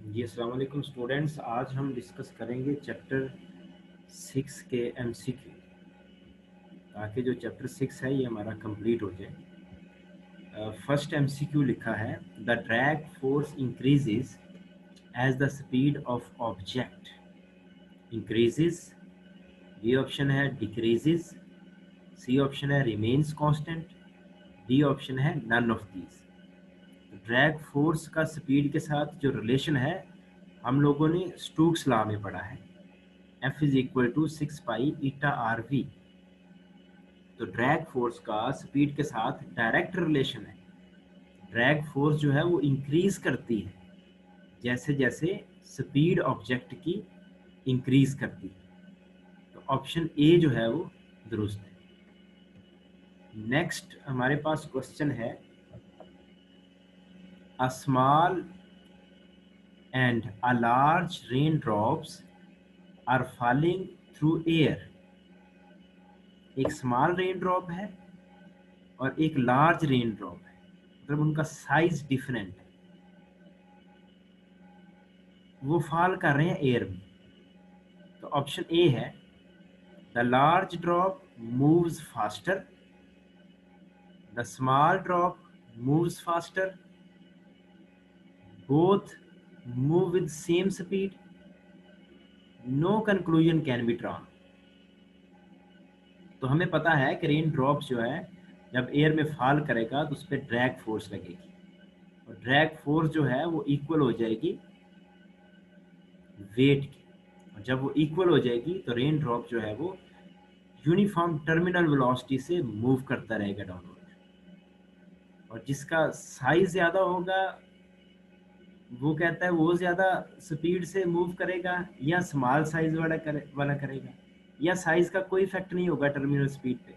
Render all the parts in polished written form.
जी अस्सलाम वालेकुम स्टूडेंट्स। आज हम डिस्कस करेंगे चैप्टर 6 के एमसीक्यू, ताकि जो चैप्टर 6 है ये हमारा कंप्लीट हो जाए। फर्स्ट एमसीक्यू लिखा है, the drag force increases as the speed of object increases. B option है डिक्रीजेज, सी ऑप्शन है रिमेन्स कांस्टेंट, डी ऑप्शन है none of these. Drag force का स्पीड के साथ जो रिलेशन है हम लोगों ने स्टोक्स लॉ में पढ़ा है, F is equal to 6 pi eta R V. तो ड्रैग फोर्स का स्पीड के साथ डायरेक्ट रिलेशन है। ड्रैग फोर्स जो है वो इंक्रीज करती है जैसे जैसे स्पीड ऑब्जेक्ट की इंक्रीज करती है। तो ऑप्शन ए जो है वो दुरुस्त है। नेक्स्ट हमारे पास क्वेश्चन है, a small and a large rain drops are falling through air. एक स्मॉल रेन ड्रॉप है और एक लार्ज रेन ड्रॉप है, मतलब उनका साइज डिफरेंट है, वो फॉल कर रहे हैं एयर में। तो ऑप्शन ए है, the large drop moves faster, the small drop moves faster, both move with same speed, no conclusion can be drawn. तो हमें पता है कि रेन ड्रॉप जो है जब एयर में फॉल करेगा तो उस पर ड्रैग फोर्स लगेगी, और ड्रैग फोर्स जो है वो इक्वल हो जाएगी वेट की। और जब वो इक्वल हो जाएगी तो रेन ड्रॉप जो है वो यूनिफॉर्म टर्मिनल वेलोसिटी से मूव करता रहेगा डाउनवर्ड। और जिसका साइज ज़्यादा होगा वो कहता है वो ज़्यादा स्पीड से मूव करेगा, या स्मॉल साइज वाला करेगा, या साइज का कोई इफेक्ट नहीं होगा टर्मिनल स्पीड पे।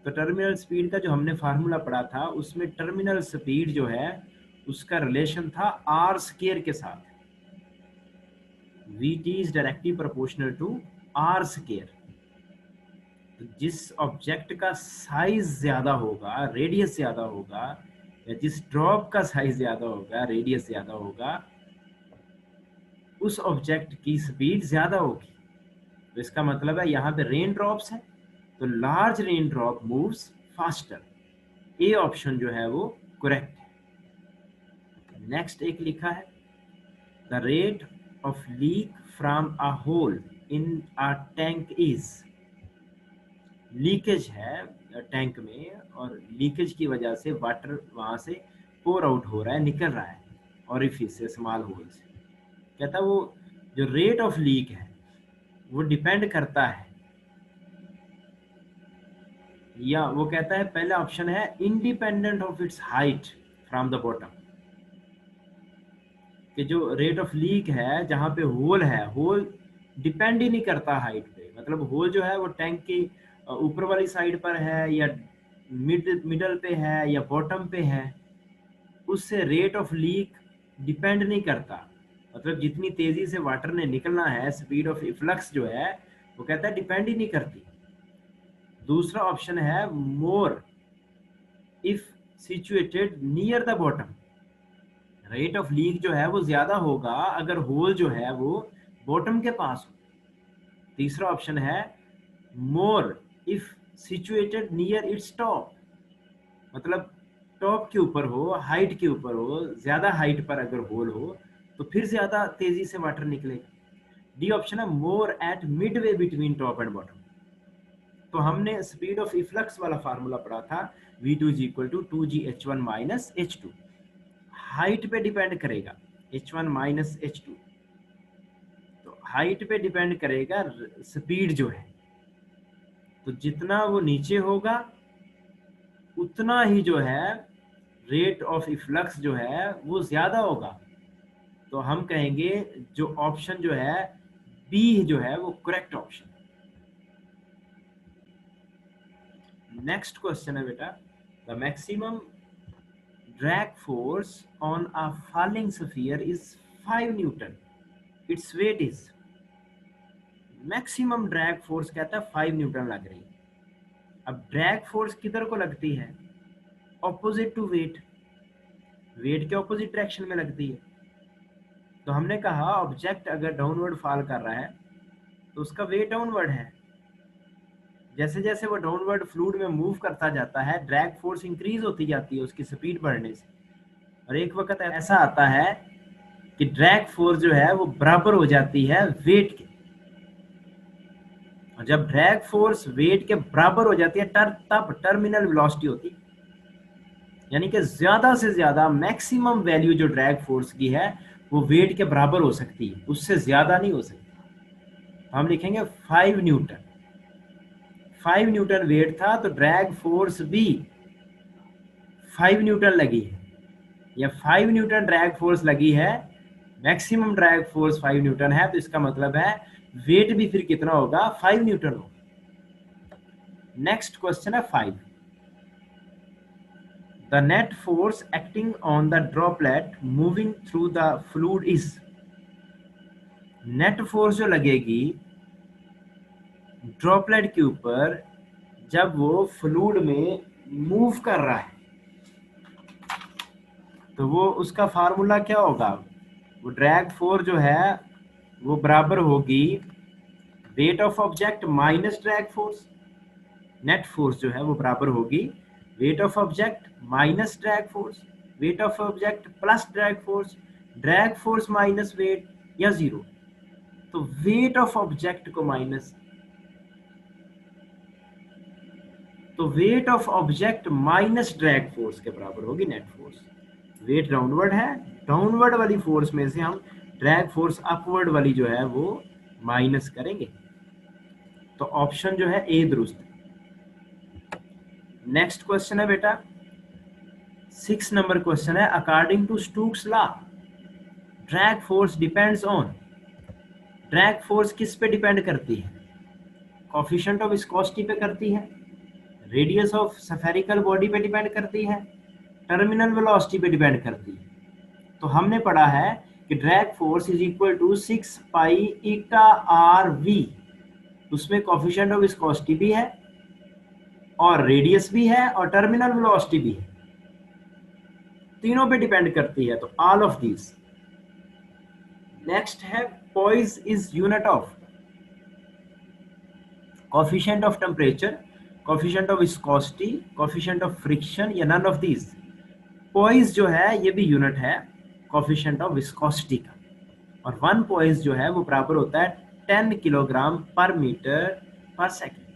तो टर्मिनल स्पीड का जो हमने फार्मूला पढ़ा था उसमें टर्मिनल स्पीड जो है उसका रिलेशन था आर स्केयर के साथ। V T is directly proportional to R square. तो जिस ऑब्जेक्ट का साइज ज्यादा होगा, रेडियस ज्यादा होगा, या जिस ड्रॉप का साइज ज्यादा होगा, रेडियस ज्यादा होगा, उस ऑब्जेक्ट की स्पीड ज्यादा होगी। तो इसका मतलब है यहाँ पे रेन ड्रॉप्स है तो large rain drop moves faster. A option जो है वो करेक्ट है। नेक्स्ट एक लिखा है, the rate of leak from a hole in a tank is. Leakage है टैंक में और लीकेज की वजह से वाटर वहां से पोर आउट हो रहा है, निकल रहा है ऑरिफिस से, स्मॉल होल से। कहता वो जो रेट ऑफ लीक है वो डिपेंड करता है, या वो कहता है पहला ऑप्शन है independent of its height from the bottom. कि जो रेट ऑफ लीक है जहाँ पे होल है, होल डिपेंड ही नहीं करता हाइट पे। मतलब होल जो है वो टैंक की ऊपर वाली साइड पर है, या मिडल पे है, या बॉटम पे है, उससे रेट ऑफ लीक डिपेंड नहीं करता। मतलब जितनी तेजी से वाटर ने निकलना है, स्पीड ऑफ इफ्लक्स जो है वो कहता है डिपेंड ही नहीं करती। दूसरा ऑप्शन है more if situated near the bottom. Rate of leak जो है वो ज्यादा होगा अगर होल जो है वो बॉटम के पास हो। तीसरा ऑप्शन है more if situated near its top. मतलब टॉप के ऊपर हो, हाइट के ऊपर हो, ज्यादा हाइट पर अगर होल हो तो फिर ज्यादा तेजी से वाटर निकलेगा। डी ऑप्शन है more at midway between top and bottom. तो हमने स्पीड ऑफ इफ्लक्स वाला फार्मूला पढ़ा था, V two is equal to 2g h1 minus h2। Height पे डिपेंड करेगा h1 माइनस h2। तो हाइट पे डिपेंड करेगा स्पीड जो है। तो जितना वो नीचे होगा उतना ही जो है रेट ऑफ इफ्लक्स जो है वो ज्यादा होगा। तो हम कहेंगे जो ऑप्शन जो है बी जो है वो करेक्ट ऑप्शन। नेक्स्ट क्वेश्चन है बेटा, the maximum drag force on a falling sphere is 5 Newton, its weight is. Maximum drag force कहता है 5 न्यूटन लग रही है। अब ड्रैग फोर्स किधर को लगती है? ऑपोजिट टू वेट, वेट के ऑपोजिट डायरेक्शन में लगती है। तो हमने कहा ऑब्जेक्ट अगर डाउनवर्ड फॉल कर रहा है तो उसका वेट डाउनवर्ड है। जैसे जैसे वो डाउनवर्ड फ्लूइड में मूव करता जाता है ड्रैग फोर्स इंक्रीज होती जाती है उसकी स्पीड बढ़ने से, और एक वक्त ऐसा आता है कि ड्रैग फोर्स जो है वो बराबर हो जाती है वेट के। और जब ड्रैग फोर्स वेट के बराबर हो जाती है तब टर्मिनल वेलोसिटी होती है, यानी कि ज्यादा से ज्यादा मैक्सिमम वैल्यू जो ड्रैग फोर्स की है वो वेट के बराबर हो सकती है, उससे ज्यादा नहीं हो सकती। हम लिखेंगे 5 न्यूटन। 5 न्यूटन वेट था तो ड्रैग फोर्स भी 5 न्यूटन लगी है, या 5 न्यूटन ड्रैग फोर्स लगी है, मैक्सिमम ड्रैग फोर्स 5 न्यूटन है, तो इसका मतलब है वेट भी फिर कितना होगा, 5 न्यूटन होगा। नेक्स्ट क्वेश्चन है 5। The net force acting on the droplet moving through the fluid is। Net force जो लगेगी ड्रॉपलेट के ऊपर जब वो फ्लूइड में मूव कर रहा है, तो वो उसका फार्मूला क्या होगा, वो ड्रैग फोर्स जो है वो बराबर होगी weight of object minus drag force. Net force जो है वो बराबर होगी weight of object minus drag force, weight of object plus drag force minus weight, या जीरो। तो वेट ऑफ ऑब्जेक्ट को माइनस, तो weight of object minus drag force के बराबर होगी नेट फोर्स। वेट डाउनवर्ड है, डाउनवर्ड वाली फोर्स में से हम ड्रैग फोर्स अपवर्ड वाली जो है वो माइनस करेंगे। तो ऑप्शन जो है ए दुरुस्त। नेक्स्ट क्वेश्चन है बेटा 6 नंबर क्वेश्चन है, according to Stokes law drag force depends on. Drag force किस पे डिपेंड करती है, कोफिशिएंट ऑफ विस्कोसिटी पे करती है, रेडियस ऑफ स्फेरिकल बॉडी पे डिपेंड करती है, टर्मिनल वेलोसिटी पे डिपेंड करती है। तो हमने पढ़ा है कि drag force is equal to 6 pi eta R V, उसमें कोफिशिएंट ऑफ विस्कोसिटी भी है और रेडियस भी है और टर्मिनल वेलोसिटी भी है, तीनों पे डिपेंड करती है, तो ऑल ऑफ दीज। नेक्स्ट है poise is unit of coefficient of temperature, coefficient of viscosity, coefficient of friction, या नन ऑफ दीज। पॉइज जो है ये भी यूनिट है कोफिशिएंट ऑफ विस्कोसिटी का, और 1 पॉइज जो है वो बराबर होता है 10 किलोग्राम पर मीटर पर सेकेंड।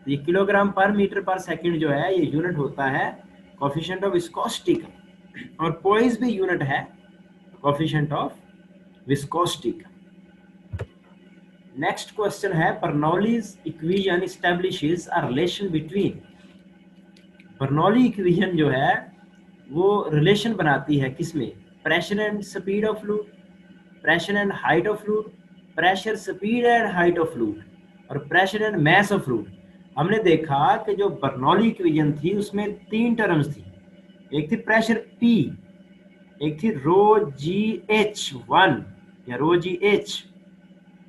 ये किलोग्राम पर मीटर पर सेकेंड जो है ये यूनिट होता है कोफिशिएंट ऑफ विस्कोसिटी का, और पॉइज भी यूनिट है कोफिशिएंट ऑफ विस्कोसिटी का। नेक्स्ट क्वेश्चन है Bernoulli's equation establishes a relation between. Bernoulli equation जो है वो रिलेशन बनाती है किसमें, pressure and speed of fluid, pressure and height of fluid, pressure speed and height of fluid, और pressure and mass of fluid. हमने देखा कि जो बर्नौली इक्वेशन थी उसमें 3 टर्म्स थी, एक थी प्रेशर P, एक थी रो जी एच 1 या रो जी एच,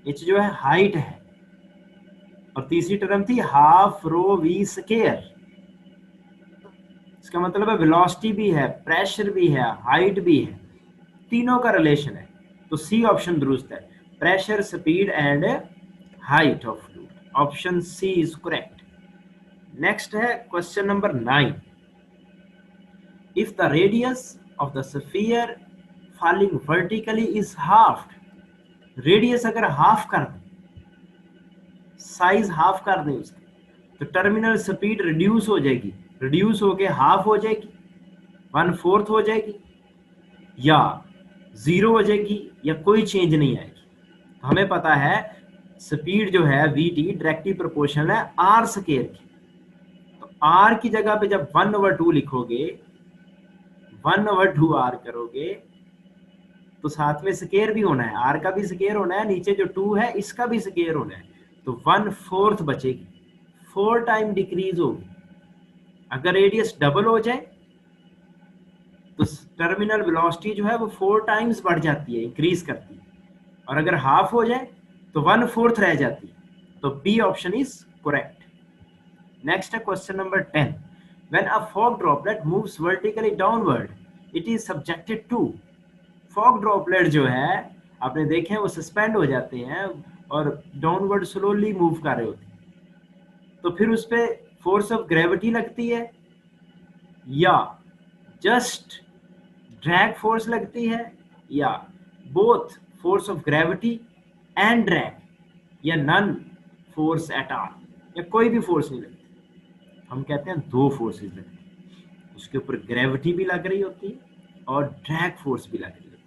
एच जो है हाइट है, और तीसरी टर्म थी हाफ रो वी स्क्वायर। इसका मतलब है वेलोसिटी भी है, प्रेशर भी है, हाइट भी है, तीनों का रिलेशन है। तो सी ऑप्शन दुरुस्त है, pressure speed and height of fluid, option C is correct. Next है question number 9। If the radius of the sphere falling vertically is half, radius अगर हाफ कर दें, साइज हाफ कर दें उसकी, तो टर्मिनल स्पीड रिड्यूस हो जाएगी, रिड्यूस होके हाफ हो जाएगी, 1/4 हो जाएगी, या 0 हो जाएगी, या कोई चेंज नहीं आएगी। तो हमें पता है स्पीड जो है vt डायरेक्टली प्रोपोर्शनल है r स्क्वायर की, तो r की जगह पे जब 1/2 लिखोगे, 1/2r करोगे, तो साथ में स्क्वायर भी होना है, r का भी स्क्वायर होना है, नीचे जो 2 है इसका भी स्क्वायर होना है, तो 1/4 बचेगी, 4 टाइम डिक्रीज होगी। अगर रेडियस डबल हो जाए तो टर्मिनल वेलोसिटी जो है वो 4 टाइम्स बढ़ जाती है, इंक्रीज करती है, और अगर हाफ हो जाए तो 1/4 रह जाती है, तो B option is correct. Next है question number 10। When a fog droplet moves vertically downward it is subjected to fog droplet जो है आपने देखे हैं वो सस्पेंड हो जाते हैं और डाउनवर्ड स्लोली मूव कर रहे होते हैं, तो फिर उस पर फोर्स ऑफ ग्रेविटी लगती है या जस्ट ड्रैग फोर्स लगती है या both force of gravity and drag या नन फोर्स एट ऑल या कोई भी फोर्स नहीं लगती। हम कहते हैं दो फोर्सेस लगती हैं, उसके ऊपर ग्रेविटी भी लग रही होती है और ड्रैग फोर्स भी लग रही होती है,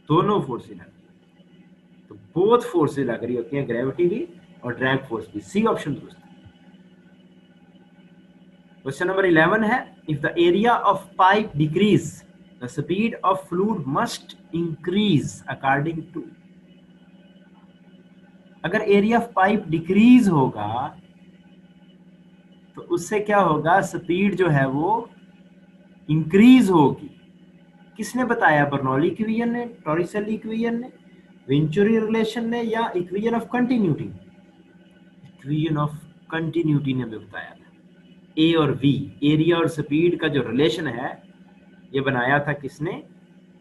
दोनों फोर्सेस लग रही है। तो बोथ फोर्सेस लग रही होती हैं, ग्रेविटी भी और ड्रैग फोर्स भी। सी ऑप्शन दोस्तों। क्वेश्चन नंबर 11 है, if the area of pipe decrease the speed of fluid must increase according to. अगर एरिया ऑफ पाइप डिक्रीज होगा तो उससे क्या होगा, स्पीड जो है वो इंक्रीज होगी। किसने बताया, बर्नौली इक्वेशन ने, टॉरिसेली इक्वेशन ने, वेंचुरी रिलेशन ने या equation of continuity? Equation of continuity ने हमें बताया था। ए और वी, एरिया और स्पीड का जो रिलेशन है ये बनाया था किसने,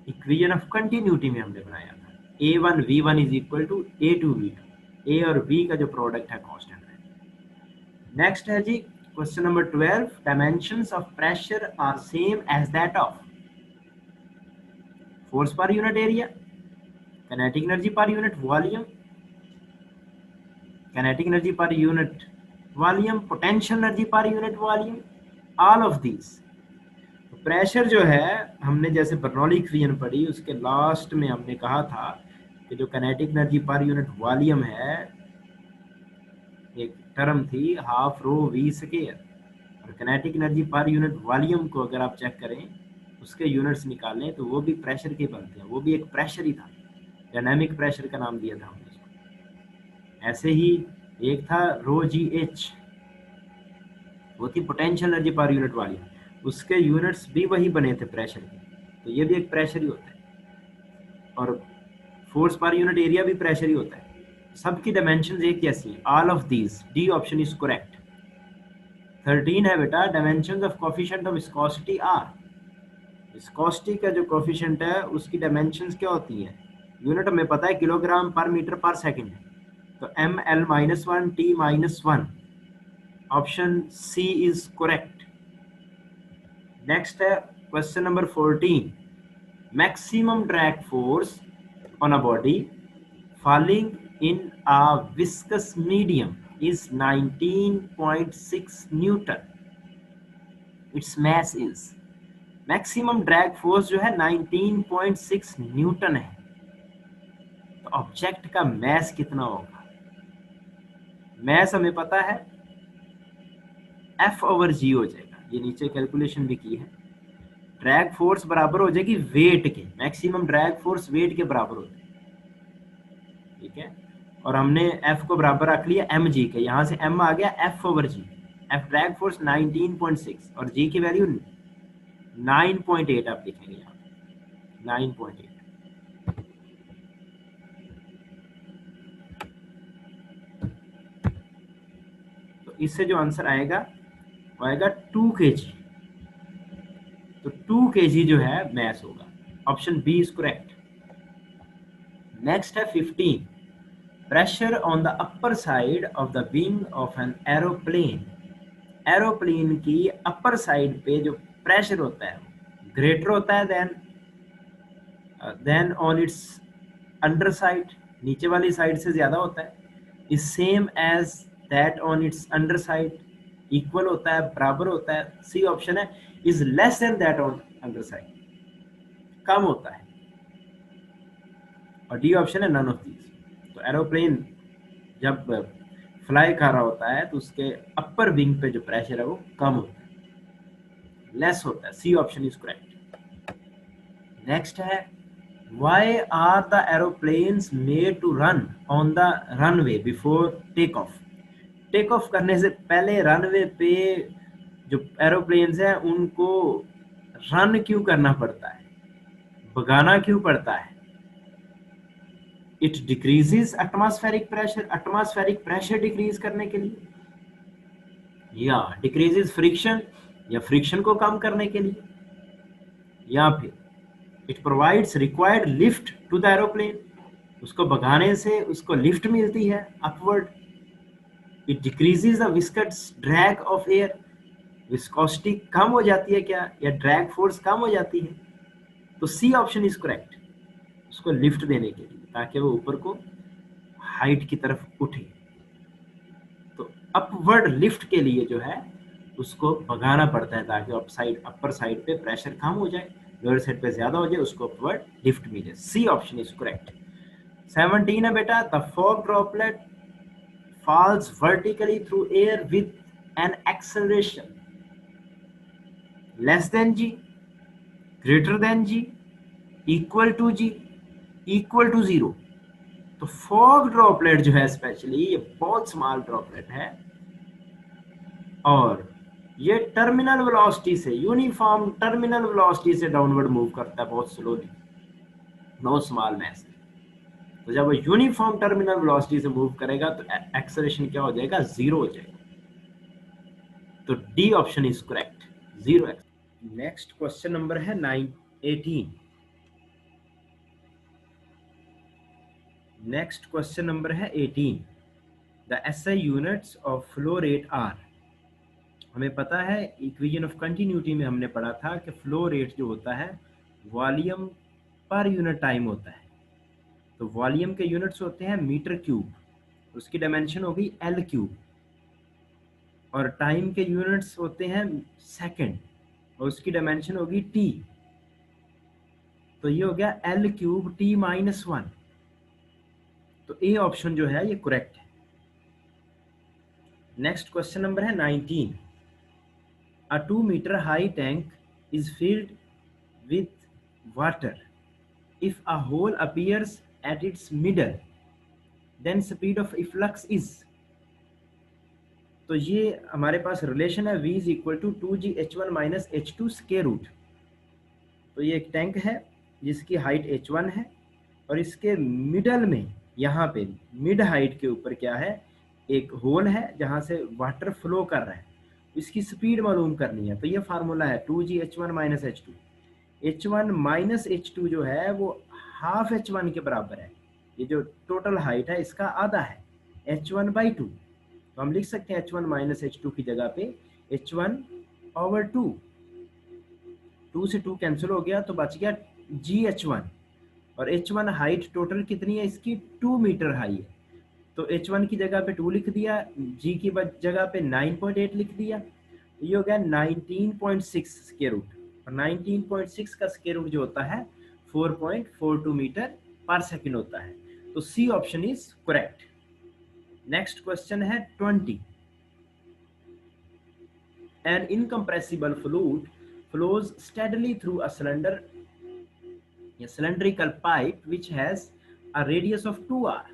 इक्वेशन ऑफ कंटिन्यूटी में हमने बनाया था। A1 V1 is equal to A2 V2, ए और वी का जो प्रोडक्ट है कांस्टेंट है। नेक्स्ट है जी question number 12, dimensions of pressure are same as that of force per unit area, kinetic energy per unit volume, kinetic energy per unit volume, potential energy per unit volume, all of these. Pressure जो है हमने जैसे Bernoulli equation पढ़ी उसके last में हमने कहा था कि जो kinetic energy per unit volume है, एक टर्म थी हाफ रो वी स्क्वायर, और kinetic energy per unit volume को अगर आप चेक करें उसके यूनिट्स निकालें तो वो भी प्रेशर के बनते हैं, वो भी एक प्रेशर ही था, डायनामिक प्रेशर का नाम दिया था हमने उसको। ऐसे ही एक था रो जी एच, वो थी potential energy per unit volume, उसके यूनिट्स भी वही बने थे प्रेशर के, तो ये भी एक प्रेशर ही होता है। और फोर्स पर यूनिट एरिया भी प्रेशर ही होता है। सबकी डायमेंशंस एक जैसी हैं, all of these, D option is correct. 13 है बेटा, dimensions of coefficient of viscosity are. Viscosity का जो कोएफिशिएंट है उसकी डायमेंशंस क्या होती हैं, यूनिट हमें पता है किलोग्राम पर मीटर पर सेकंड है, तो ml-1 t-1, option C is correct. Next है question number 14, maximum drag force on a body falling in a viscous medium is 19.6 Newton. Its mass is, maximum drag force जो है 19.6 Newton है, तो object का mess कितना होगा? Mess हमें पता है F/g हो जाएगा, ये नीचे कैलकुलेशन भी की है। ड्रैग फोर्स बराबर हो जाएगी वेट के, मैक्सिमम ड्रैग फोर्स वेट के बराबर होती है, ठीक है। और हमने F को बराबर रख लिया mg के, यहाँ से m आ गया F/g, F ड्रैग फोर्स 19.6 और g की वैल्यू 9.8 आप लिखेंगे यहाँ 9.8। तो इससे जो आंसर आएगा वो आएगा 2 kg, तो 2 kg जो है मैस होगा, option B is correct. Next है 15, pressure on the upper side of the wing of an aeroplane. Aeroplane की अपर साइड पे जो प्रेशर होता है ग्रेटर होता है then on its under side, नीचे वाली साइड से ज्यादा होता है, is same as that on its under side, equal होता है, बराबर होता है। सी ऑप्शन है, is less than that on under side, कम होता है, और डी ऑप्शन है नन ऑफ दीज। तो एरोप्लेन जब फ्लाई कर रहा होता है तो उसके अपर विंग पे जो प्रेशर है वो कम होता है, लेस होता है। C option is correct. Next है, why are the aeroplanes made to run on the runway before take off? Take off करने से पहले रनवे पे जो एरोप्लेन्स हैं उनको रन क्यों करना पड़ता है, भगाना क्यों पड़ता है? It decreases atmospheric pressure, atmospheric pressure decrease करने के लिए, या डिक्रीजेस फ्रिक्शन, या फ्रिक्शन को कम करने के लिए, या फिर it provides required lift to the aeroplane, उसको भगाने से उसको लिफ्ट मिलती है upward. It decreases the viscous drag of air, viscosity कम हो जाती है क्या, या ड्रैग फोर्स कम हो जाती है। तो सी ऑप्शन इज करेक्ट, उसको लिफ्ट देने के लिए ताकि वो ऊपर को हाइट की तरफ उठे। तो अपवर्ड लिफ्ट के लिए जो है उसको भगाना पड़ता है ताकि अपर साइड पे प्रेशर कम हो जाए, लोअर साइड पे ज्यादा हो जाए, उसको अपवर्ड लिफ्ट मिले। सी ऑप्शन इज करेक्ट। 17 है बेटा, the fog droplet falls vertically through air with an acceleration less than g, greater than g, equal to g, equal to 0। तो फॉग ड्रॉपलेट जो है स्पेशली ये बहुत स्मॉल ड्रॉपलेट है और ये टर्मिनल वेलोसिटी से, यूनिफॉर्म टर्मिनल वेलोसिटी से डाउनवर्ड मूव करता है बहुत स्लोली, नो स्मॉल मैस। तो जब वो यूनिफॉर्म टर्मिनल वेलोसिटी से मूव करेगा तो एक्सेलरेशन क्या हो जाएगा, 0 हो जाएगा। तो D option is correct, 0। Next question number है 18। नेक्स्ट क्वेश्चन नंबर है 18। The SI units of flow rate are. हमें पता है इक्वेशन ऑफ कंटिन्यूटी में हमने पढ़ा था कि फ्लो रेट जो होता है वॉल्यूम पर यूनिट टाइम होता है। तो वॉल्यूम के यूनिट्स होते हैं मीटर क्यूब, उसकी डायमेंशन होगी एल क्यूब, और टाइम के यूनिट्स होते हैं सेकंड और उसकी डायमेंशन होगी टी। तो ये हो गया एल क्यूब टी माइनस 1। तो ए ऑप्शन जो है ये करेक्ट है। नेक्स्ट क्वेश्चन नंबर है 19। A 2 metre high tank is filled with water if a hole appears at its middle then speed of efflux is. तो ये हमारे पास रिलेशन है v is equal to 2gh1 minus h2 square root. तो ये एक tank है जिसकी हाइट h1 है और इसके मिडल में यहाँ पे मिड हाइट के ऊपर क्या है, एक होल है जहाँ से वाटर फ्लो कर रहा है, इसकी स्पीड मालूम करनी है। तो ये फार्मूला है 2gh1 minus h2। h1 minus h2 जो है वो हाफ h1 के बराबर है, ये जो टोटल हाइट है इसका आधा है, h1/2। तो हम लिख सकते हैं h1 माइनस h2 की जगह पे h1/2। 2 से 2 कैंसिल हो गया तो बच गया gh1, और h1 हाइट टोटल कितनी है इसकी, 2 मीटर हाई है। तो h1 की जगह पे 2 लिख दिया, g की जगह पे 9.8 लिख दिया। ये हो गया 19.6 स्क्वायर रूट, और 19.6 का स्क्वायर रूट जो होता है 4.42 मीटर पर सेकंड होता है। तो C option is correct. Next question है 20। An incompressible fluid flows steadily through a cylindrical pipe which has a radius of 2r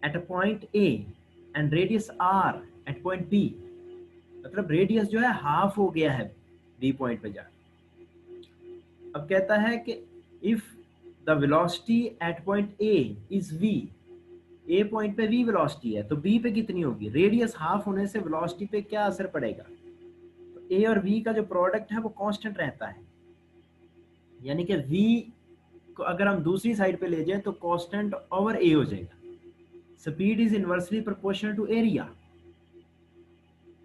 at a point A and radius r at point B। मतलब radius जो है half हो गया है B point पे जा। अब कहता है कि if the velocity at point A is v, A point पे v वेलोसिटी है तो b पे कितनी होगी, रेडियस हाफ होने से वेलोसिटी पे क्या असर पड़ेगा। तो a और v का जो प्रोडक्ट है वो कांस्टेंट रहता है, यानी कि v को अगर हम दूसरी साइड पे ले जाएं तो कांस्टेंट ओवर a हो जाएगा। Speed is inversely proportional to area,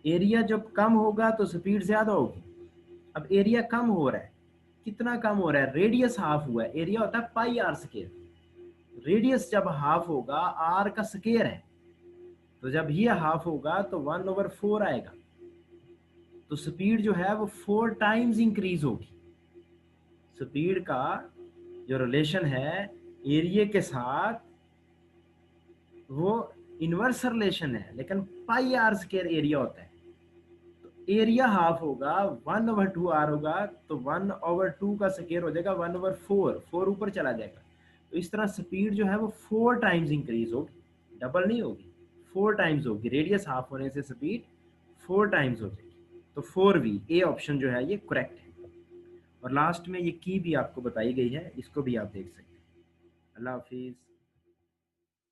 area जब कम होगा तो स्पीड ज्यादा होगी। अब एरिया कम हो रहा है, कितना कम हो रहा है, रेडियस हाफ हुआ है, एरिया होता है पाई आर स्क्वायर, रेडियस जब हाफ होगा आर का स्क्वायर है, तो जब ये हाफ होगा तो 1/4 आएगा। तो स्पीड जो है वो 4 टाइम्स इंक्रीज होगी। स्पीड का जो रिलेशन है एरिया के साथ वो इनवर्स रिलेशन है, लेकिन पाई आर स्क्वायर एरिया होता है। तो एरिया हाफ होगा 1/2 आर होगा, तो 1/2 का स्क्वायर हो जाएगा 1/4, 4 ऊपर चला जाएगा। तो इस तरह स्पीड जो है वो 4 टाइम्स इंक्रीज होगी, डबल नहीं होगी, 4 टाइम्स होगी। रेडियस हाफ होने से स्पीड 4 टाइम्स हो जाएगी। तो 4v, ए ऑप्शन जो है ये करेक्ट है। और लास्ट में ये की भी आपको बताई गई है, इसको भी आप देख सकते हैं। अल्लाह हाफिज़।